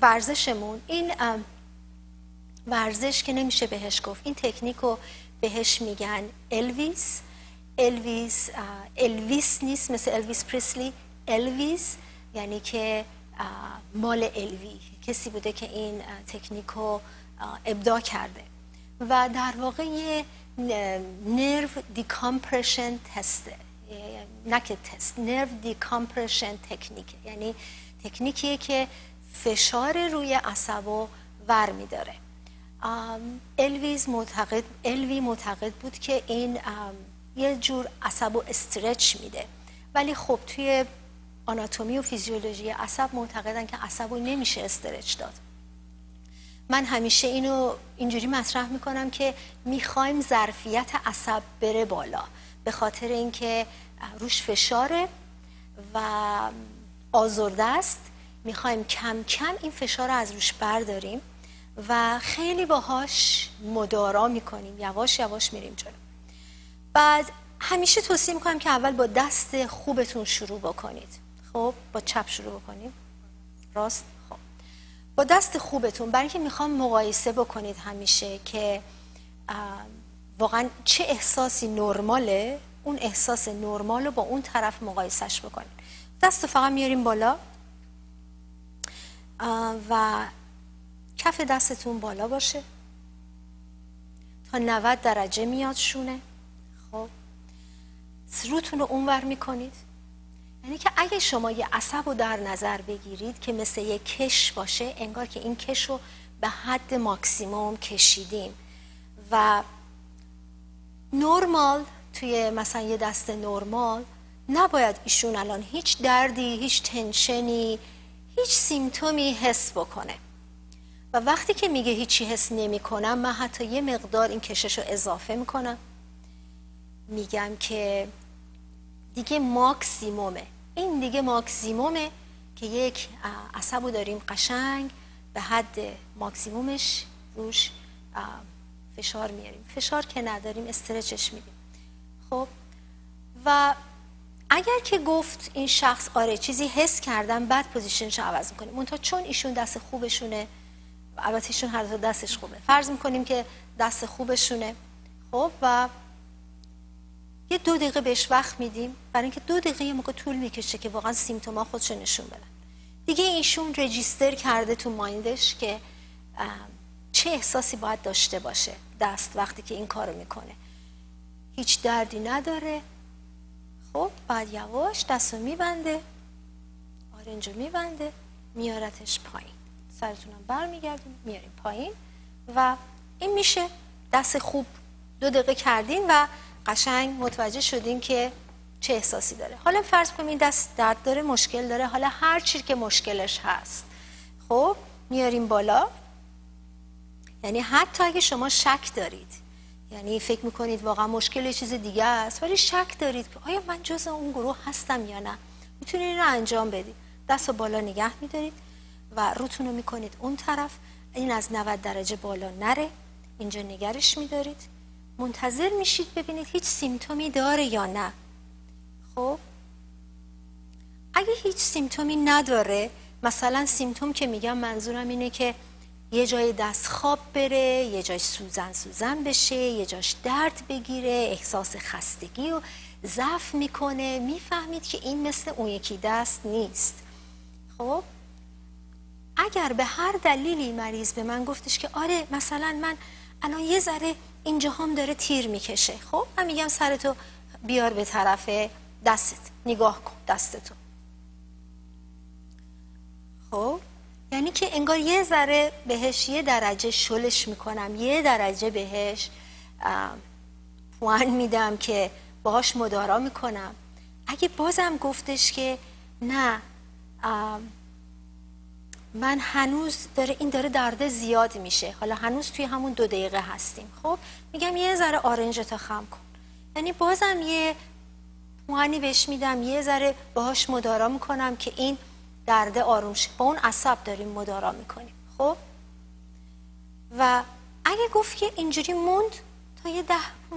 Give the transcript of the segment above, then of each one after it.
ورزشمون این ورزش که نمیشه بهش گفت، این تکنیک رو بهش میگن الویس. الویس نیست مثل الویس پریسلی، الویس یعنی که مال الوی، کسی بوده که این تکنیک رو ابداع کرده و در واقع یه نرو دیکامپرشن تسته، نه که تست، نرو دیکامپرشن تکنیک، یعنی تکنیکیه که فشار روی عصبو ور میداره. الوی معتقد بود که این یه جور عصبو استرچ میده، ولی خب توی آناتومی و فیزیولوژی عصب معتقدن که عصبو نمیشه استرچ داد. من همیشه اینو اینجوری مطرح میکنم که میخوایم ظرفیت عصب بره بالا، به خاطر اینکه روش فشاره و آزرده است. میخوایم کم کم این فشار رو از روش برداریم و خیلی باهاش مدارا میکنیم، یواش یواش میریم جلو. بعد همیشه توصیه میکنم که اول با دست خوبتون شروع بکنید. خب با چپ شروع بکنیم، راست. خب با دست خوبتون، برای اینکه میخوام مقایسه بکنید همیشه که واقعا چه احساسی نرماله، اون احساس نرمال رو با اون طرف مقایسش بکنید. دست رو فقط میاریم بالا و کف دستتون بالا باشه تا 90 درجه میاد شونه. خب روتون رو اونور میکنید، یعنی که اگه شما یه عصب رو در نظر بگیرید که مثل یه کش باشه، انگار که این کش رو به حد ماکسیموم کشیدیم و نورمال توی مثلا یه دست نورمال نباید ایشون الان هیچ دردی، هیچ تنشنی، هیچ سیمتومی حس بکنه و وقتی که میگه هیچی حس نمی کنم، من حتی یه مقدار این کشش رو اضافه میکنم، میگم که دیگه ماکسیمومه، این دیگه ماکسیمومه که یک عصب رو داریم قشنگ به حد ماکسیمومش روش فشار میاریم، فشار که نداریم استرچش میدیم. خب و اگر که گفت این شخص آره چیزی حس کردم، بعد پوزیشنش رو عوض میکنیم. منتها چون ایشون دست خوبشونه، البته ایشون هر دو دستش خوبه، فرض میکنیم که دست خوبشونه. خب و یه 2 دقیقه بهش وقت میدیم، برای اینکه 2 دقیقه یه موقع طول میکشه که واقعا سیمتوما خودش نشون بدن. دیگه ایشون رجیستر کرده تو مایندش که چه احساسی باید داشته باشه دست وقتی که این کارو میکنه. هیچ دردی نداره. خب بعد یواش دستو میبنده، آرنجو میبنده، میارتش پایین، سرتونم برمیگردیم میاریم پایین و این میشه دست خوب. 2 دقیقه کردین و قشنگ متوجه شدین که چه احساسی داره. حالا فرض کنیم این دست درد داره، مشکل داره، حالا هر چی که مشکلش هست خب میاریم بالا. یعنی حتی اگه شما شک دارید، یعنی فکر میکنید واقعا مشکل یه چیز دیگه است ولی شک دارید که آیا من جزء اون گروه هستم یا نه، میتونید این رو انجام بدید. دست رو بالا نگه میدارید و روتون رو میکنید اون طرف، این از 90 درجه بالا نره، اینجا نگرش میدارید، منتظر میشید ببینید هیچ سیمتومی داره یا نه. خب اگه هیچ سیمتومی نداره، مثلا سیمتوم که میگم منظورم اینه که یه جای دست خواب بره، یه جای سوزن بشه، یه جاش درد بگیره، احساس خستگی و ضعف میکنه، میفهمید که این مثل اون یکی دست نیست. خب اگر به هر دلیلی مریض به من گفتش که آره مثلا من الان یه ذره اینجا هم داره تیر میکشه، خب من میگم سرتو بیار به طرف دستت، نگاه کن دستتو. خب یعنی که انگار یه ذره بهش یه درجه شلش میکنم، یه درجه بهش پوان میدم که باهاش مدارا میکنم. اگه بازم گفتش که نه من هنوز این داره درد زیاد میشه، حالا هنوز توی همون 2 دقیقه هستیم، خب میگم یه ذره آرنجتا خم کن، یعنی بازم یه پوانی بهش میدم، یه ذره باهاش مدارا میکنم که این درد آروم شه. با اون عصب داریم مدارا میکنیم. خب و اگه گفت که اینجوری موند تا یه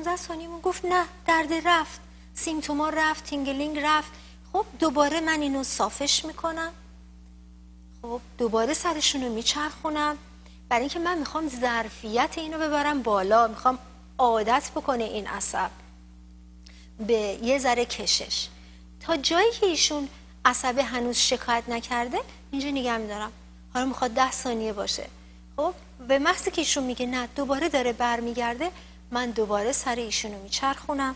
10-15 ثانیه گفت نه درد رفت، سیمتوما رفت، تینگلینگ رفت، خب دوباره من اینو صافش میکنم. خب دوباره سرشون رو میچرخونم، برای اینکه من میخوام ظرفیت اینو ببرم بالا، میخوام عادت بکنه این عصب به یه ذره کشش. تا جایی که ایشون عصب هنوز شکایت نکرده اینجا نگه میدارم. حالا میخواد 10 ثانیه باشه. خب به محض که ایشون میگه نه دوباره داره برمیگرده، من دوباره سر ایشون رو میچرخونم.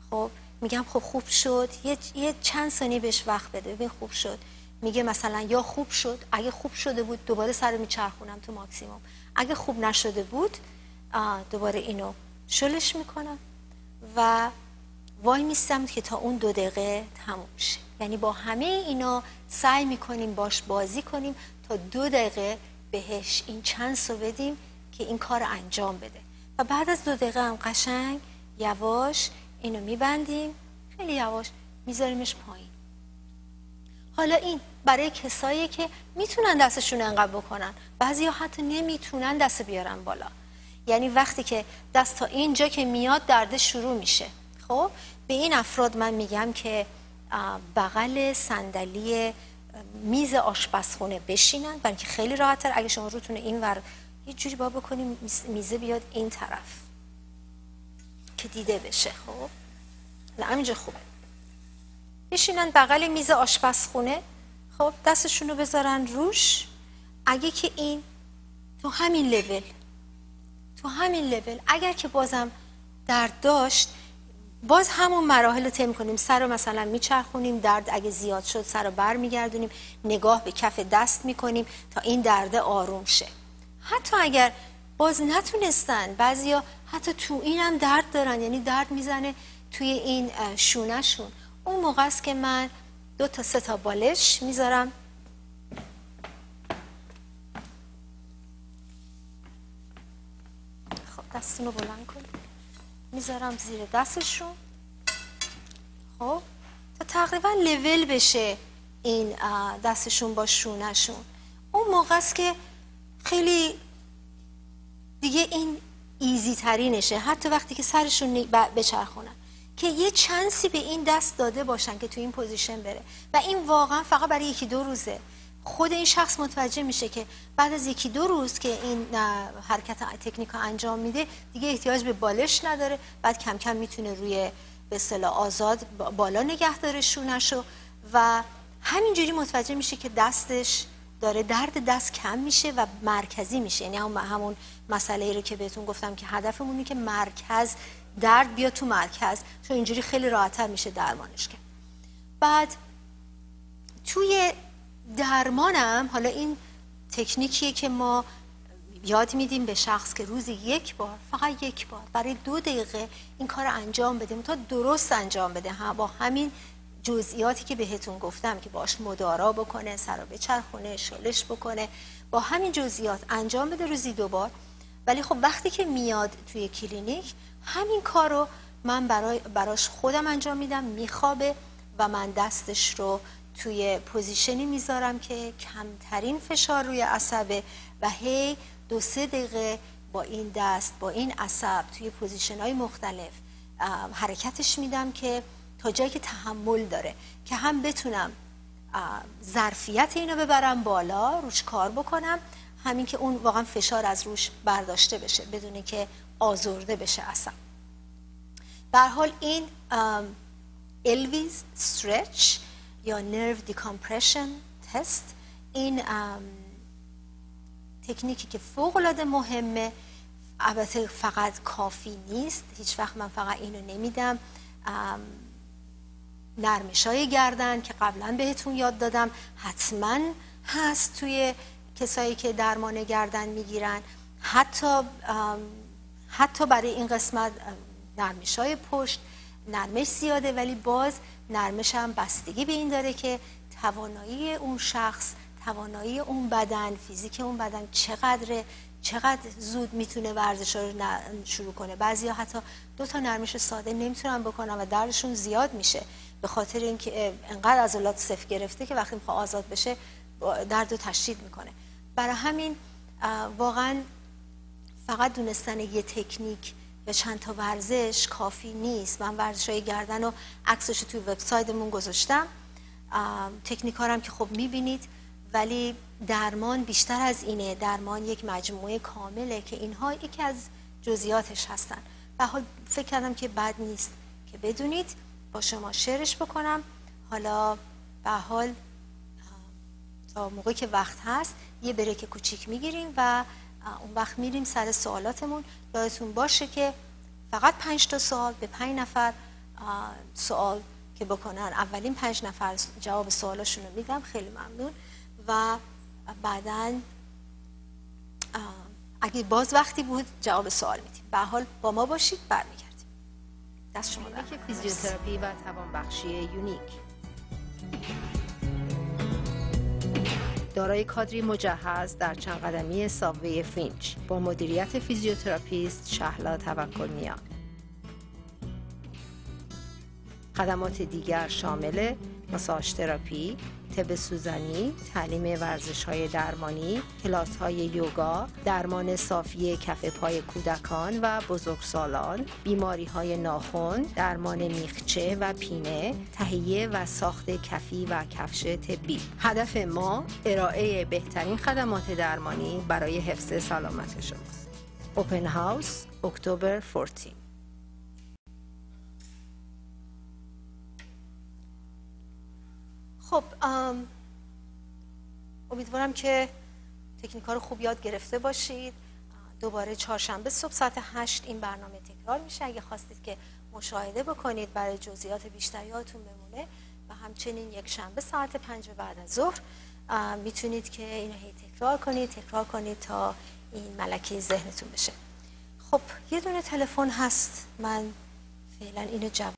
خب میگم خب خوب شد، یه چند ثانیه بهش وقت بده ببین خوب شد. میگه مثلا یا خوب شد، اگه خوب شده بود دوباره سر میچرخونم تو ماکسیموم، اگه خوب نشده بود دوباره اینو شلش میکنم و وای میستم که تا اون 2 دقیقه تموم شه. یعنی با همه اینا سعی میکنیم باش بازی کنیم تا 2 دقیقه بهش این چانس رو بدیم که این کار انجام بده و بعد از 2 دقیقه هم قشنگ یواش اینو میبندیم، خیلی یواش میذاریمش پایین. حالا این برای کسایی که میتونن دستشون انقدر بکنن، بعضیا حتی نمیتونن دست بیارن بالا. یعنی وقتی که دست تا اینجا که میاد درد شروع میشه. خب به این افراد من میگم که بغل صندلی میز آشپزخونه بشینن، برای اینکه خیلی راحت‌تر. اگه شما روتون اینور یه جوری با بکنیم میزه بیاد این طرف که دیده بشه. خب نه همینجا خوبه. بشینن بغل میز آشپزخونه. خب دستشون رو بذارن روش. اگه که این تو همین لول اگر که بازم درد داشت، باز همون مراحل رو طی می‌کنیم. سر رو مثلا میچرخونیم، درد اگه زیاد شد سر رو بر میگردونیم، نگاه به کف دست میکنیم تا این درد آروم شه. حتی اگر باز نتونستن، بعضیا حتی تو این هم درد دارن، یعنی درد میزنه توی این شونه شون، اون موقع است که من 2 تا 3 تا بالش میذارم خب دستون رو بلند کن، میذارم زیر دستشون. خب تا تقریبا لول بشه این دستشون با شونهشون. اون موقع است که خیلی دیگه این ایزی ترینشه، حتی وقتی که سرشون بچرخونن، که یه چانسی به این دست داده باشن که تو این پوزیشن بره. و این واقعا فقط برای 1-2 روزه. خود این شخص متوجه میشه که بعد از 1-2 روز که این حرکت تکنیک انجام میده دیگه احتیاج به بالش نداره، بعد کم کم میتونه روی به اصطلاح آزاد بالا نگه داره شونه‌شو و همینجوری متوجه میشه که دستش داره درد دست کم میشه و مرکزی میشه. یعنی همون مسئله رو که بهتون گفتم که هدفمون اینه که مرکز درد بیاد تو مرکز، چون اینجوری خیلی راحت‌تر میشه درمانش کرد. بعد توی درمانم حالا این تکنیکیه که ما یاد میدیم به شخص که روزی 1 بار، فقط 1 بار برای 2 دقیقه این کار انجام بدیم تا درست انجام بده، با همین جزئیاتی که بهتون گفتم که باش مدارا بکنه، سر رو بچرخونه، شلش بکنه، با همین جزئیات انجام بده روزی 2 بار. ولی خب وقتی که میاد توی کلینیک همین کار رو من براش خودم انجام میدم، میخوابه و من دستش رو توی پوزیشنی میذارم که کمترین فشار روی عصبه و هی 2-3 دقیقه با این دست با این عصب توی پوزیشن‌های مختلف حرکتش میدم که تا جایی که تحمل داره، که هم بتونم ظرفیت اینو ببرم بالا، روش کار بکنم، همین که اون واقعا فشار از روش برداشته بشه بدون که آزرده بشه عصب. به هر حال این الویز استرچ یا نرو دیکامپرشن تست، این تکنیکی که فوق العاده مهمه. البته فقط کافی نیست، هیچ وقت من فقط اینو نمیدم. نرمشای گردن که قبلا بهتون یاد دادم حتما هست توی کسایی که درمان گردن میگیرن. حتی برای این قسمت نرمشای پشت، نرمش زیاده ولی باز نرمش هم بستگی به این داره که توانایی اون شخص، توانایی اون بدن، فیزیک اون بدن چقدر زود میتونه ورزش رو شروع کنه. بعضیا حتی 2 تا نرمش ساده نمیتونن بکنن و دردشون زیاد میشه به خاطر اینکه انقدر عضلات صف گرفته که وقتی میخواد آزاد بشه درد رو تشدید میکنه. برای همین واقعا فقط دونستن یه تکنیک یا چند تا ورزش کافی نیست. من ورزش‌های گردن رو عکسش توی وبسایتمون گذاشتم، تکنیک‌ها هم که خب می‌بینید، ولی درمان بیشتر از اینه. درمان یک مجموعه کامله که اینها یکی از جزئیاتش هستن. به حال فکر کردم که بد نیست که بدونید، با شما شیرش بکنم. حالا به حال تا موقعی که وقت هست یه بریک کوچیک میگیریم و اون وقت میریم سر سوالاتمون. یادتون باشه که فقط 5 تا سوال به 5 نفر سوال که بکنن، اولین 5 نفر جواب سوالاشون رو میدم. خیلی ممنون. و بعداً اگه باز وقتی بود جواب سوال میدیم. به حال با ما باشید، برمیگردیم. دست شما در کلینیک فیزیوتراپی و توانبخشی یونیک دارای کادری مجهز در چند قدمی سابوی فینچ با مدیریت فیزیوتراپیست شهلا توکل‌نیا. خدمات دیگر شامل ماساژ تراپی، طب سوزنی، تعلیم ورزش‌های درمانی، کلاس‌های یوگا، درمان صافی کف پای کودکان و بزرگسالان، بیماری‌های ناخن، درمان میخچه و پینه، تهیه و ساخت کفی و کفش طبی. هدف ما ارائه بهترین خدمات درمانی برای حفظ سلامت شماست. اوپن هاوس اکتبر 14. خب امیدوارم که تکنیک‌ها رو خوب یاد گرفته باشید. دوباره چهارشنبه صبح ساعت 8 این برنامه تکرار میشه. اگه خواستید که مشاهده بکنید برای جزئیات بیشتر یادتون بمونه، و همچنین یک شنبه ساعت 5 بعد از ظهر میتونید که اینو هی تکرار کنید تا این ملکه ذهنتون بشه. خب یه دونه تلفن هست، من فعلا اینو جواب